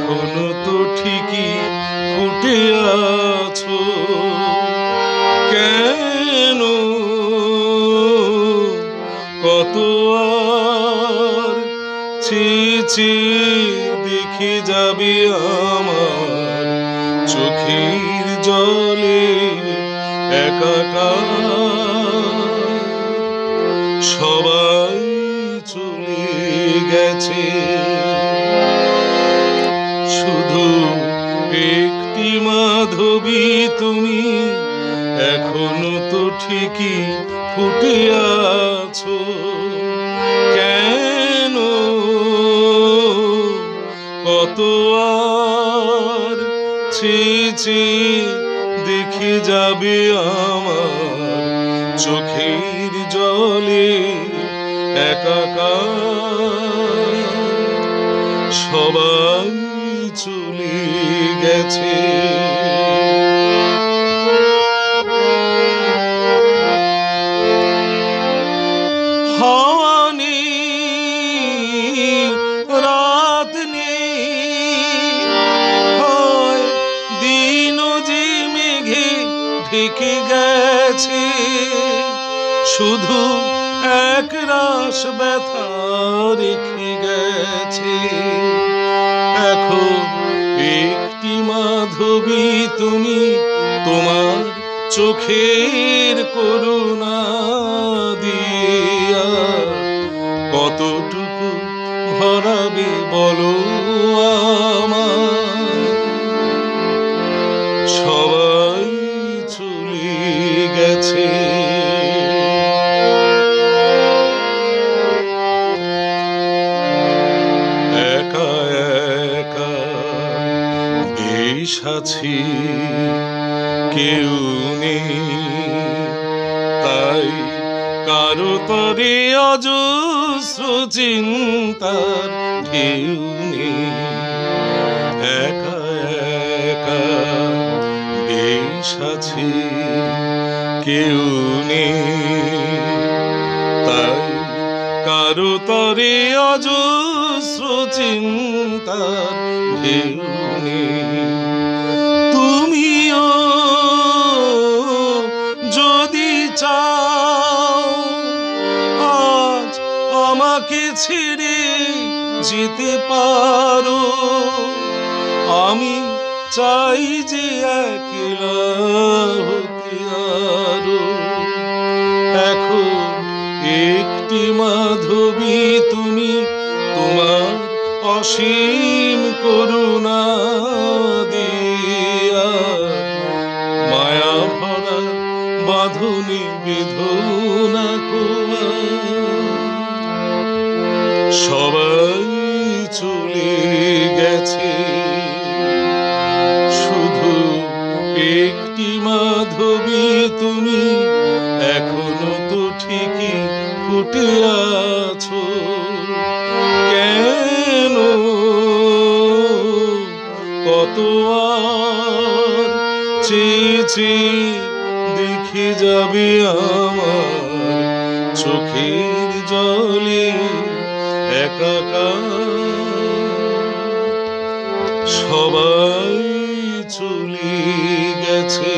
এখনো তো ঠিকই ফুটে আছো, কেন কত আর চেয়েছি দেখে যাবে আমার চোখের জলে একাকার। সবাই চলে গেছে, শুধু একটি মাধবী তুমি এখনো তো ঠিকই ফুটে আছো, কেন কত আর চেয়েছি দেখে যাবে আমার চোখের জলে একাকার। সবাই চলে গেছে, হাওয়া নেই রাত নেই, হয় দিন যে মেঘে ঢেকে গেছে, শুধু এক রাশ ব্যথা রেখে গেছে। এখন একটি মাধবী তুমি, তোমার চোখের করুণা দিয়া কতটুকু ভরাবে বলো আমার। সবাই চলে গেছে, একা একা বেশ আছি, কেউ নেই তাই কারো তরে অজস্র চিন্তার ঢেউ নেই। একা একা বেশ আছি, কেউ নেই তাই কারো তরে অজস্র চিন্তার ঢেউ নেই। তুমিও যদি চাও আজ আমাকে ছেড়ে যেতে পারো, আমি চাই যে একলা হতে আরো। এখন একটি মাধবী তুমি, তোমার অসীম করুণা দিয়া মায়া ভরা বাঁধনে বেদনা কোয়া। সবাই চলে গেছে, শুধু একটি মাধবী তুমি এখনো তো ঠিকই ফুটে আছো, কেন কত আর চেয়েছি দেখে যাবে আমার চোখের জলে একাকার। সবাই চলে গেছে।